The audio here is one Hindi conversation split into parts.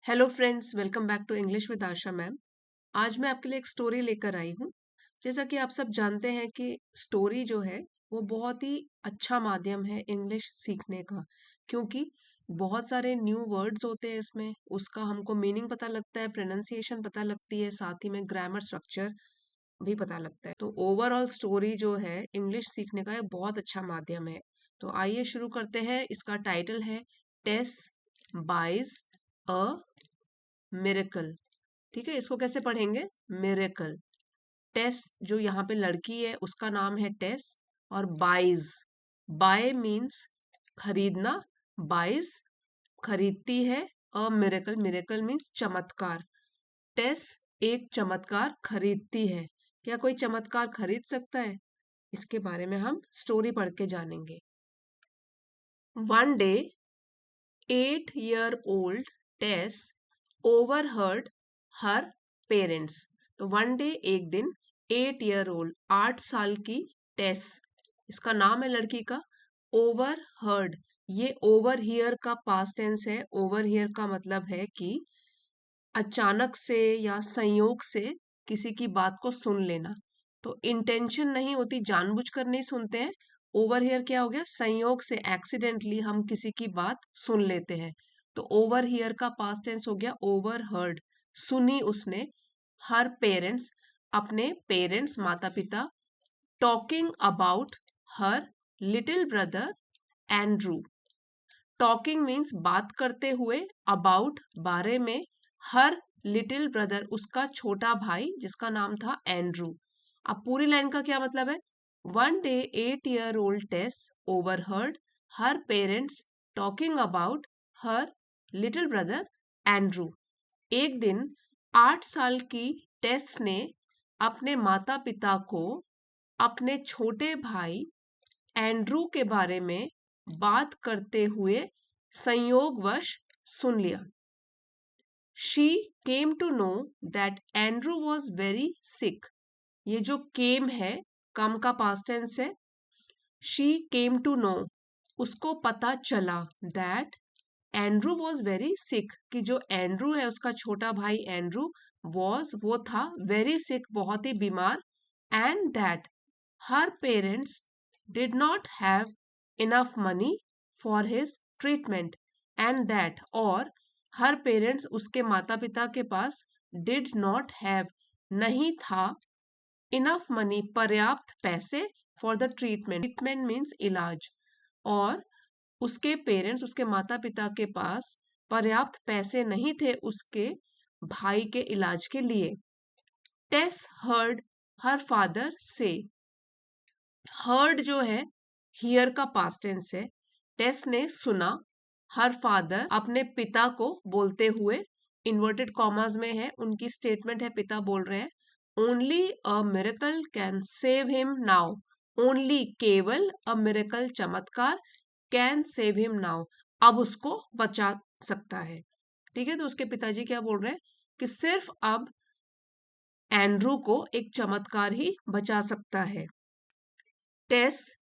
Hello friends, welcome back to English with Asha ma'am. आज मैं आपके लिए एक स्टोरी लेकर आई हूँ। जैसा कि आप सब जानते हैं कि स्टोरी जो है वो बहुत ही अच्छा माध्यम है इंग्लिश सीखने का, क्योंकि बहुत सारे न्यू वर्ड्स होते हैं इसमें, उसका हमको मीनिंग पता लगता है, प्रोनाउंसिएशन पता लगती है, साथ ही में ग्रामर स्ट्रक्चर भी पता लगता है। तो ओवरऑल स्टोरी जो है इंग्लिश सीखने का एक बहुत अच्छा माध्यम है। तो आइए शुरू करते हैं। इसका टाइटल है टेस बाइज अ मिरेकल। ठीक है, इसको कैसे पढ़ेंगे? मिरेकल। टेस जो यहाँ पे लड़की है उसका नाम है टेस, और बाइज, बाय मीन्स खरीदना, बाइज खरीदती है, अ मिरेकल, मिरेकल मीन्स चमत्कार। टेस एक चमत्कार खरीदती है। क्या कोई चमत्कार खरीद सकता है? इसके बारे में हम स्टोरी पढ़ के जानेंगे। One day 8-year-old Tess overheard her parents. तो वन डे एक दिन 8-year-old 8 साल की टेस, इसका नाम है लड़की का, ओवर हर्ड, ये ओवर हियर का पास्ट टेंस है। ओवर हियर का मतलब है कि अचानक से या संयोग से किसी की बात को सुन लेना। तो इंटेंशन नहीं होती, जानबूझकर नहीं सुनते हैं। ओवर हियर क्या हो गया? संयोग से, एक्सीडेंटली हम किसी की बात सुन लेते हैं। तो ओवर हियर का पास्ट टेंस हो गया ओवर हर्ड, सुनी उसने। हर पेरेंट्स, अपने पेरेंट्स, माता पिता, talking about her little brother Andrew. Talking means बात करते हुए, अबाउट बारे में, हर लिटिल ब्रदर उसका छोटा भाई जिसका नाम था एंड्रू। अब पूरी लाइन का क्या मतलब है? One day 8-year-old Tess overheard her parents talking about her little brother Andrew. एक दिन 8 साल की टेस ने अपने माता पिता को अपने छोटे भाई एंड्रू के बारे में बात करते हुए संयोगवश सुन लिया। She came to know that Andrew was very sick. ये जो केम है, कम का पास्ट टेंस है। शी केम टू नो, उसको पता चला, that Andrew was very sick, कि जो एंड्रू है उसका छोटा भाई एंड्रू, वॉज वो था, वेरी सिक बहुत ही बीमार, and that her parents did not have enough money for his treatment, and that, और हर पेरेंट्स उसके माता पिता के पास, डिड नॉट हैव नहीं था, इनफ मनी पर्याप्त पैसे, for the treatment, treatment means इलाज, और उसके पेरेंट्स, उसके माता पिता के पास पर्याप्त पैसे नहीं थे उसके भाई के इलाज के लिए। टेस हर्ड हर फादर से, हर्ड जो है हियर का पास्ट टेंस है। टेस ने सुना, हर फादर अपने पिता को बोलते हुए, इन्वर्टेड कॉमास में है, उनकी स्टेटमेंट है, पिता बोल रहे हैं, only a miracle can save him now. Only केवल, अ मिरेकल चमत्कार, कैन सेव हिम नाउ अब उसको बचा सकता है। ठीक है, तो उसके पिताजी क्या बोल रहे हैं कि सिर्फ अब एंड्रू को एक चमत्कार ही बचा सकता है। टेस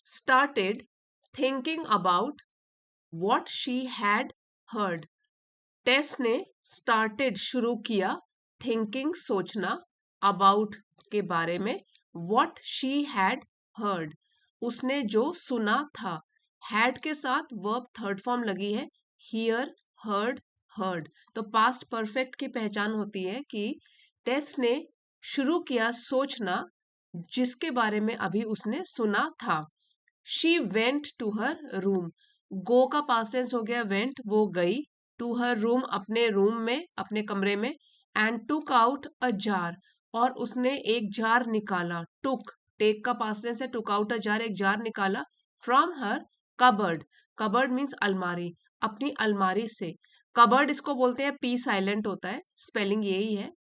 started thinking about what she had heard. टेस ने started शुरू किया, thinking सोचना, about के बारे में, what she had heard उसने जो सुना था। had के साथ verb थर्ड फॉर्म लगी है, hear, heard, heard। तो past perfect की पहचान होती है कि टेस ने शुरू किया सोचना जिसके बारे में अभी उसने सुना था। She went to her room, go का पास्ट टेंस हो गया वेंट, वो गई, टू हर रूम अपने रूम में, अपने कमरे में, and took out a jar, और उसने एक जार निकाला। टुक, टेक का पास्ट टेंस है, टुक आउट अ जार, एक जार निकाला, from her cupboard, cupboard means अलमारी, अपनी अलमारी से। कबर्ड इसको बोलते हैं, पी साइलेंट होता है, स्पेलिंग यही है,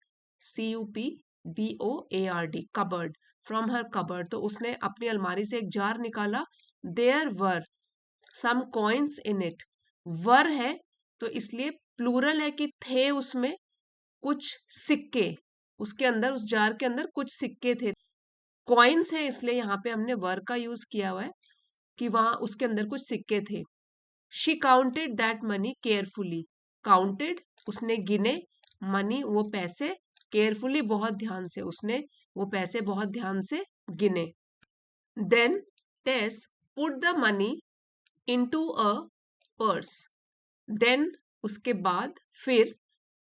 CUPBOARD, cupboard, from her cupboard. तो उसने अपनी अलमारी से एक जार निकाला। There were some coins in it, were है तो इसलिए प्लूरल है कि थे उसमें कुछ सिक्के, उसके अंदर, उस जार के अंदर कुछ सिक्के थे। कॉइन्स है इसलिए यहाँ पे हमने वर का यूज किया हुआ है कि वहां उसके अंदर कुछ सिक्के थे। She counted that money carefully, counted, उसने गिने, मनी वो पैसे, केयरफुली बहुत ध्यान से, उसने वो पैसे बहुत ध्यान से गिने। Then Tess put the money into a purse. Then उसके बाद फिर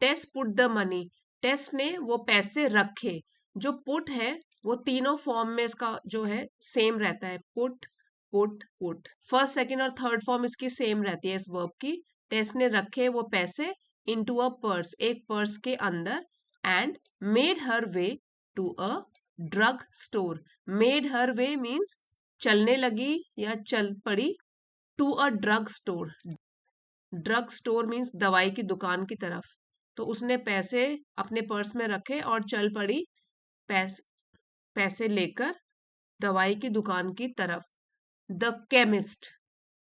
Tess put the money, Tess ने वो पैसे रखे। जो पुट है वो तीनों फॉर्म में इसका जो है सेम रहता है, put put put. First second और थर्ड फॉर्म इसकी सेम रहती है इस वर्ब की। टेस ने रखे वो पैसे इनटू अ पर्स, एक पर्स के अंदर, and made her way to a drug store. Made her way means चलने लगी या चल पड़ी, to a drug store, drug store means दवाई की दुकान की तरफ। तो उसने पैसे अपने पर्स में रखे और चल पड़ी पैसे लेकर दवाई की दुकान की तरफ। द केमिस्ट,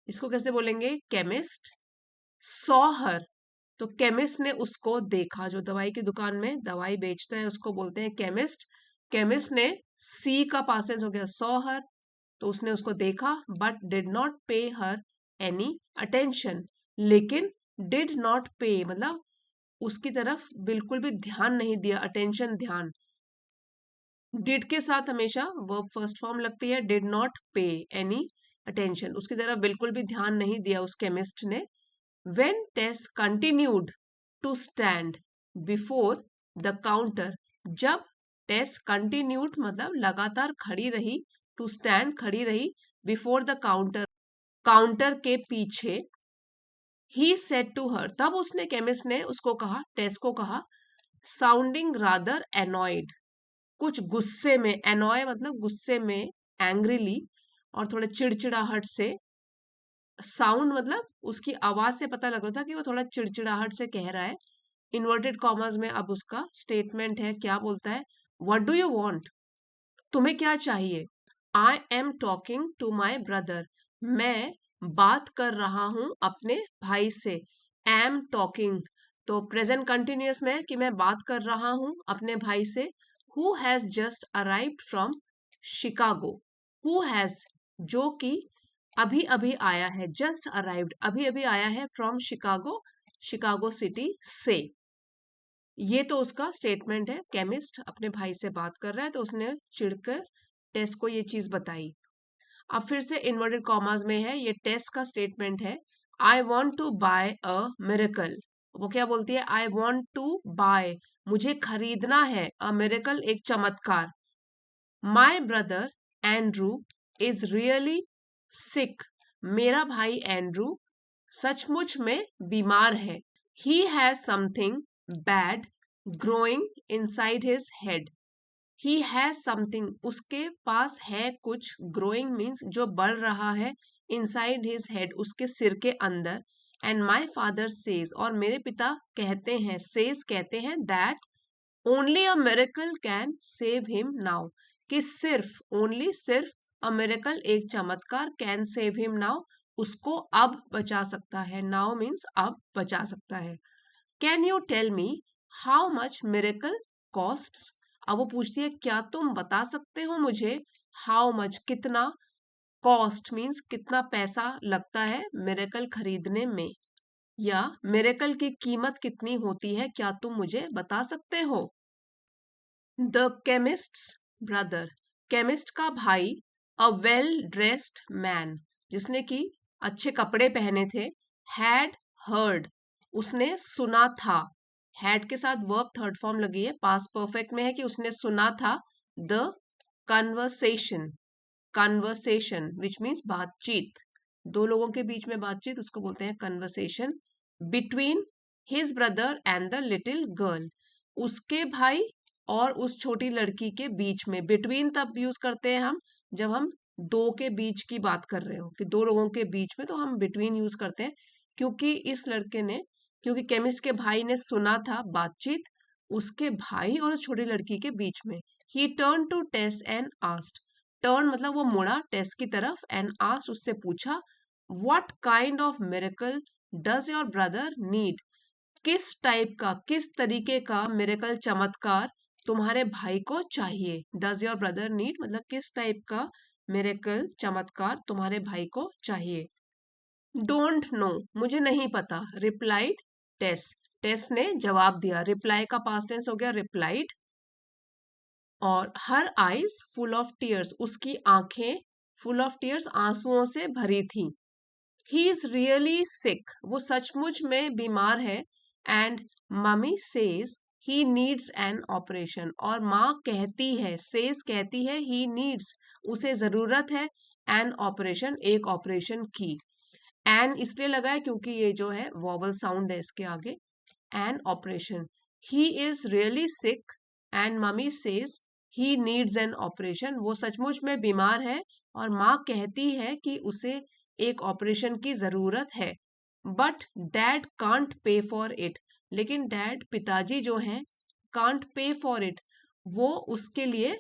इसको कैसे बोलेंगे, केमिस्ट, सॉ हर, तो केमिस्ट ने उसको देखा, जो दवाई की दुकान में दवाई बेचता है उसको बोलते हैं केमिस्ट। केमिस्ट ने, सी का पास्ट टेंस हो गया सॉ हर, तो उसने उसको देखा, बट डिड नॉट पे हर एनी अटेंशन, लेकिन डिड नॉट पे मतलब उसकी तरफ बिल्कुल भी ध्यान नहीं दिया, अटेंशन ध्यान। डिड के साथ हमेशा वर्ब फर्स्ट फॉर्म लगती है, डिड नॉट पे एनी अटेंशन, उसकी तरफ बिल्कुल भी ध्यान नहीं दिया उस केमिस्ट ने। When Tess continued to stand before the counter, जब टेस कंटिन्यूड मतलब लगातार खड़ी रही, टू स्टैंड खड़ी रही, बिफोर द काउंटर काउंटर के पीछे, ही सेड टू हर, तब उसने केमिस्ट ने उसको कहा, टेस को कहा, साउंडिंग रादर एनॉयड, कुछ गुस्से में, एनॉय मतलब गुस्से में, एंग्रीली और थोड़ा चिड़चिड़ाहट से, साउंड मतलब उसकी आवाज से पता लग रहा था कि वो थोड़ा चिड़चिड़ाहट से कह रहा है। इन्वर्टेड कॉमर्स में अब उसका स्टेटमेंट है, क्या बोलता है, व्हाट डू यू वांट, तुम्हें क्या चाहिए। I am talking to my brother, मैं बात कर रहा हूं अपने भाई से। एम टॉकिंग तो प्रेजेंट कंटिन्यूअस में है कि मैं बात कर रहा हूं अपने भाई से। Who has just arrived from Chicago, who has जो कि अभी अभी आया है, जस्ट अराइव्ड अभी अभी आया है, फ्रॉम शिकागो, शिकागो सिटी से। ये तो उसका स्टेटमेंट है, केमिस्ट अपने भाई से बात कर रहा है तो उसने चिढ़कर टेस को ये चीज बताई। अब फिर से इन्वर्टेड कॉमास में है, ये टेस का स्टेटमेंट है, I want to buy a miracle. वो क्या बोलती है, आई वॉन्ट टू बाय, मुझे खरीदना है, अ मिरेकल एक चमत्कार। My brother Andrew is really sick, मेरा भाई एंड्रू सचमुच में बीमार है। He has something bad growing inside his head, he has something उसके पास है कुछ, ग्रोइंग मीन्स जो बढ़ रहा है, इनसाइड हिज हेड उसके सिर के अंदर। एंड माई फादर सेज, और मेरे पिता कहते हैं, सेज कहते हैं, that only a miracle can save him now, कि सिर्फ, ओनली सिर्फ, अ मिरेकल एक चमत्कार, कैन सेव हिम नाउ उसको अब बचा सकता है, नाउ मीन्स अब बचा सकता है। Can you tell me how much miracle costs, अब वो पूछती है क्या तुम बता सकते हो मुझे, हाउ मच कितना, कॉस्ट मीन्स कितना पैसा लगता है मिरेकल खरीदने में, या मिरेकल की कीमत कितनी होती है, क्या तुम मुझे बता सकते हो। द केमिस्ट्स ब्रदर, केमिस्ट का भाई, अ वेल ड्रेस्ड मैन जिसने कि अच्छे कपड़े पहने थे, हैड हर्ड उसने सुना था, हैड के साथ वर्ब थर्ड फॉर्म लगी है, पास्ट परफेक्ट में है कि उसने सुना था, the conversation, conversation which means बातचीत, दो लोगों के बीच में बातचीत उसको बोलते हैं conversation, between his brother and the little girl, उसके भाई और उस छोटी लड़की के बीच में। बिटवीन तब यूज करते हैं हम जब हम दो के बीच की बात कर रहे हो, कि दो लोगों के बीच में, तो हम बिटवीन यूज करते हैं। क्योंकि इस लड़के ने, क्योंकि केमिस्ट के भाई ने सुना था बातचीत उसके भाई और उस छोटी लड़की के बीच में। He turn to Tess and asked, turn मतलब वो मुड़ा टेस की तरफ, एंड आस्ट उससे पूछा, what kind of miracle does your brother need, किस टाइप का, किस तरीके का मिरेकल चमत्कार तुम्हारे भाई को चाहिए। डज योर ब्रदर नीड मतलब किस टाइप का मिरेकल चमत्कार तुम्हारे भाई को चाहिए। डोंट नो मुझे नहीं पता, रिप्लाइड टेस, टेस ने जवाब दिया, रिप्लाई का पास्ट टेंस हो गया रिप्लाइड, और her eyes full of tears, उसकी आंखें फुल ऑफ टीयर्स, आंसुओं से भरी थी। ही इज रियली सिक, वो सचमुच में बीमार है, and mummy says he needs an operation, और माँ कहती है, सेज कहती है, ही नीड्स उसे जरूरत है, एन ऑपरेशन एक ऑपरेशन की। एन इसलिए लगा है क्योंकि ये जो है वॉवल साउंड है इसके आगे, an operation. He is really sick and mummy says he needs an operation, वो सचमुच में बीमार है और माँ कहती है कि उसे एक ऑपरेशन की जरूरत है। But dad can't pay for it, लेकिन डैड पिताजी जो है कांट पे फॉर इट, वो उसके लिए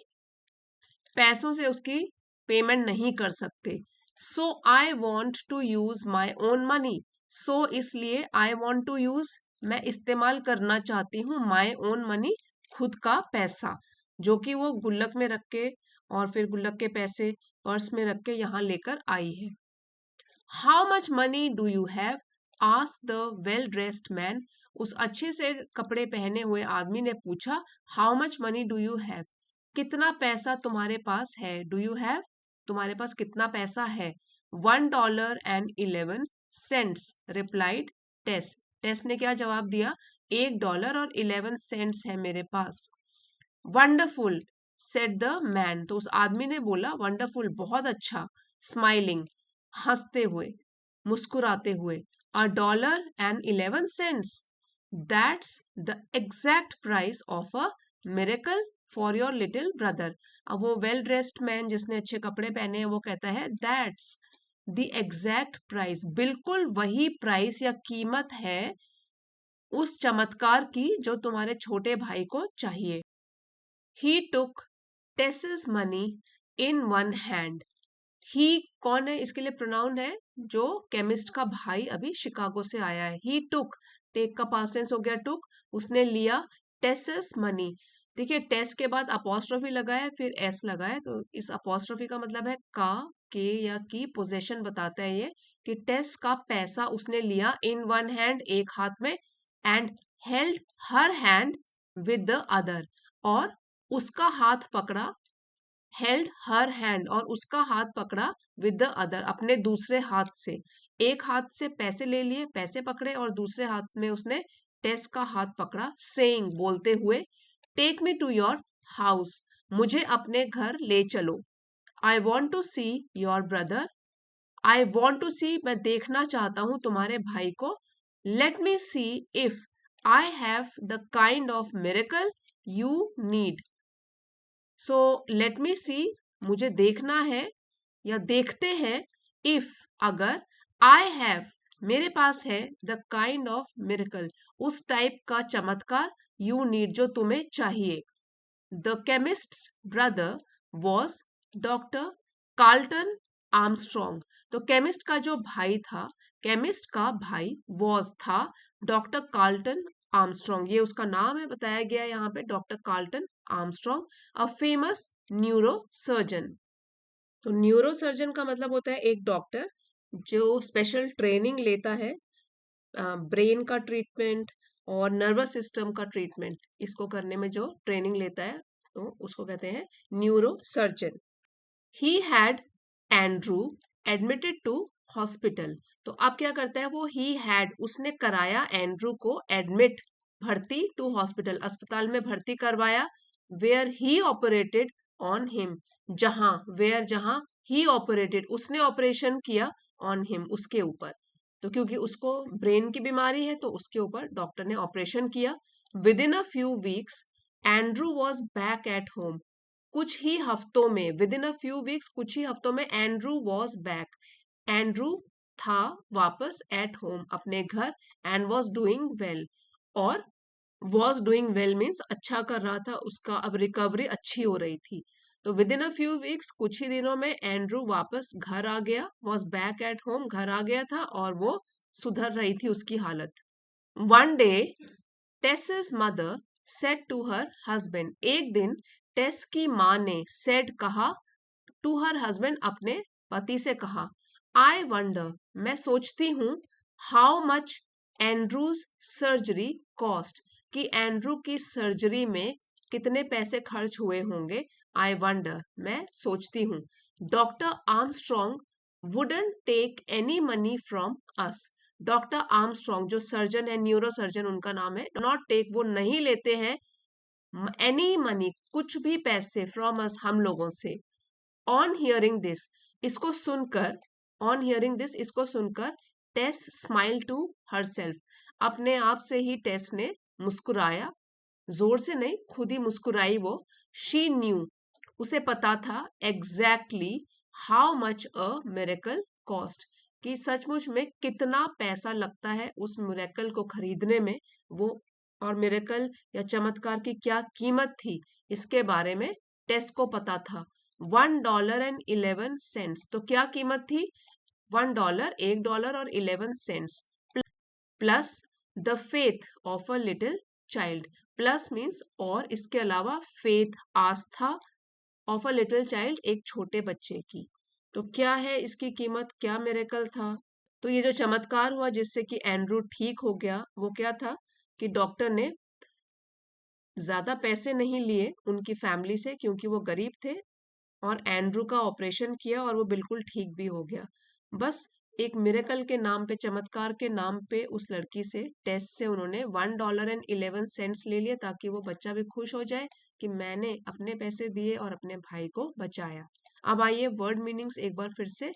पैसों से उसकी पेमेंट नहीं कर सकते। So I want to use my own money, so इसलिए आई वॉन्ट टू यूज, मैं इस्तेमाल करना चाहती हूँ, माई ओन मनी खुद का पैसा, जो कि वो गुल्लक में रख के और फिर गुल्लक के पैसे पर्स में रख के यहाँ लेकर आई है। How much money do you have, asked the well dressed man, उस अच्छे से कपड़े पहने हुए आदमी ने पूछा, how much money do you have, कितना पैसा तुम्हारे पास है, डू यू हैव, तुम्हारे पास कितना पैसा है। $1.11, रिप्लाइड टेस, टेस ने क्या जवाब दिया, $1.11 है मेरे पास। वंडरफुल सेड द मैन, तो उस आदमी ने बोला वंडरफुल बहुत अच्छा, स्माइलिंग हंसते हुए, मुस्कुराते हुए, $1.11, that's the exact price of a miracle for your little brother. अब वो वेल ड्रेस्ड मैन जिसने अच्छे कपड़े पहने हैं वो कहता है दैट्स द एग्जैक्ट प्राइस, बिल्कुल वही प्राइस या कीमत है उस चमत्कार की जो तुम्हारे छोटे भाई को चाहिए। He took Tess's money in one hand. He कौन है, इसके लिए प्रोनाउन है जो केमिस्ट का भाई अभी शिकागो से आया है। He took, टेक का पास्ट टेंस हो गया took, उसने लिया Tess's money। देखिए टेस के बाद अपोस्ट्रोफी लगा है फिर एस लगा है, तो इस अपोस्ट्रोफी का मतलब है का, के या की पोजेशन बताता है ये कि टेस का पैसा उसने लिया इन वन हैंड, एक हाथ में, and held her hand with the other, और उसका हाथ पकड़ा, हेल्ड हर हैंड, और उसका हाथ पकड़ा विद द अदर, अपने दूसरे हाथ से, एक हाथ से पैसे ले लिए, पैसे पकड़े, और दूसरे हाथ में उसने टेस का हाथ पकड़ा, सेइंग बोलते हुए, take me to your house, मुझे अपने घर ले चलो। I want to see your brother, I want to see मैं देखना चाहता हूं तुम्हारे भाई को। Let me see if I have the kind of miracle you need, so let me see, मुझे देखना है या देखते हैं, इफ अगर, आई हैव मेरे पास है, द काइंड ऑफ मिरेकल उस टाइप का चमत्कार, यू नीड जो तुम्हें चाहिए। The chemists brother was doctor Carlton Armstrong, तो केमिस्ट का जो भाई था, केमिस्ट का भाई वॉज था डॉक्टर कार्ल्टन आर्मस्ट्रॉन्ग, ये उसका नाम है, बताया गया यहाँ पे doctor Carlton Armstrong, a famous neuro surgeon. तो न्यूरो सर्जन का मतलब होता है एक डॉक्टर जो स्पेशल ट्रेनिंग लेता है ब्रेन का ट्रीटमेंट और नर्वस सिस्टम का ट्रीटमेंट, इसको करने में जो ट्रेनिंग लेता है तो उसको कहते हैं neuro surgeon. He had Andrew admitted to hospital, तो अब क्या करता है वो, ही हैड उसने कराया एंड्रू को एडमिट भर्ती, टू हॉस्पिटल अस्पताल में भर्ती करवाया, where he operated on him, जहां, वेयर जहां, ही ऑपरेटेड उसने ऑपरेशन किया, ऑन हिम उसके ऊपर, तो क्योंकि उसको ब्रेन की बीमारी है तो उसके ऊपर डॉक्टर ने ऑपरेशन किया। With in a few weeks Andrew was back at home, कुछ ही हफ्तों में, with in a few weeks कुछ ही हफ्तों में, एंड्रू वॉज बैक, एंड्रू था वापस, एट होम अपने घर, एंड वॉज डूइंग वेल, और वॉज डूइंग वेल मीन्स अच्छा कर रहा था, उसका अब रिकवरी अच्छी हो रही थी। तो with in a few weeks कुछ ही दिनों में एंड्रू वापस घर आ गया, वॉज बैक एट होम घर आ गया था, और वो सुधर रही थी उसकी हालत। One day Tess's mother said to her husband, एक दिन टेस की माँ ने सेड कहा, टू हर हस्बैंड अपने पति से कहा, आई वंडर मैं सोचती हूँ, how much Andrews surgery cost, कि एंड्रू की सर्जरी में कितने पैसे खर्च हुए होंगे। आई वंडर, मैं सोचती हूँ। Doctor Armstrong wouldn't take any money from us, doctor Armstrong जो सर्जन है, न्यूरो सर्जन उनका नाम है, नॉट टेक वो नहीं लेते हैं एनी मनी कुछ भी पैसे फ्रॉम अस हम लोगों से। ऑन हियरिंग दिस, इसको सुनकर, ऑन हियरिंग दिस इसको सुनकर टेस स्माइल टू हरसेल्फ, अपने आप से ही टेस ने मुस्कुराया, जोर से नहीं खुद ही मुस्कुराई वो। शी न्यू, उसे पता था exactly how much a miracle cost, कि सचमुच में कितना पैसा लगता है उस मिरेकल को खरीदने में वो, और मिरेकल या चमत्कार की क्या कीमत थी इसके बारे में टेस को पता था। $1.11, तो क्या कीमत थी? $1, $1 और 11 cents, plus the faith of a little child, plus means और, इसके अलावा फेथ आस्था, ऑफ अ लिटिल चाइल्ड एक छोटे बच्चे की। तो क्या है इसकी कीमत, क्या मिरेकल था? तो ये जो चमत्कार हुआ जिससे कि एंड्रू ठीक हो गया, वो क्या था कि डॉक्टर ने ज्यादा पैसे नहीं लिए उनकी फैमिली से क्योंकि वो गरीब थे, और एंड्रू का ऑपरेशन किया और वो बिल्कुल ठीक भी हो गया। बस एक मिरेकल के नाम पे, चमत्कार के नाम पे उस लड़की से, टेस्ट से उन्होंने $1.11 ले लिए ताकि वो बच्चा भी खुश हो जाए कि मैंने अपने पैसे दिए और अपने भाई को बचाया। अब आइए वर्ड मीनिंग्स एक बार फिर से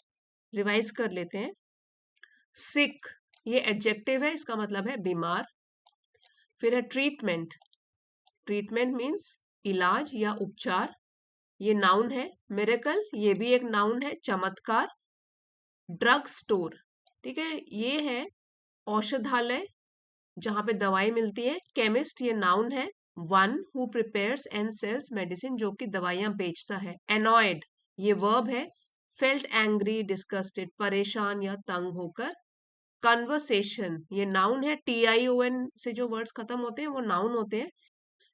रिवाइज कर लेते हैं। सिक, ये एडजेक्टिव है, इसका मतलब है बीमार। फिर है ट्रीटमेंट, ट्रीटमेंट मीन्स इलाज या उपचार, ये नाउन है। मिरेकल, ये भी एक नाउन है, चमत्कार। ड्रग स्टोर, ठीक है, ये है औषधालय जहां पे दवाई मिलती है। केमिस्ट, ये नाउन है। One who prepares and sells medicine, जो कि दवाइयां बेचता है। एनॉयड, ये वर्ब है। फेल्ट एंग्री डिस्गस्टेड, परेशान या तंग होकर। कन्वर्सेशन, ये नाउन है। TION से जो वर्ड्स खत्म होते हैं वो नाउन होते हैं,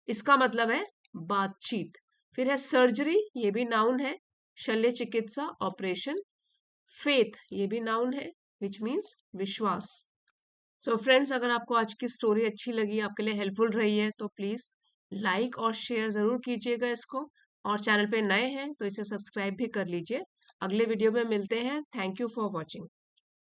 इसका मतलब है बातचीत। फिर है सर्जरी, ये भी नाउन है, शल्य चिकित्सा, ऑपरेशन। फेथ, ये भी नाउन है, विच मीन्स विश्वास। सो फ्रेंड्स, अगर आपको आज की स्टोरी अच्छी लगी, आपके लिए हेल्पफुल रही है, तो प्लीज लाइक और शेयर जरूर कीजिएगा इसको, और चैनल पे नए हैं तो इसे सब्सक्राइब भी कर लीजिए। अगले वीडियो में मिलते हैं। Thank you for watching.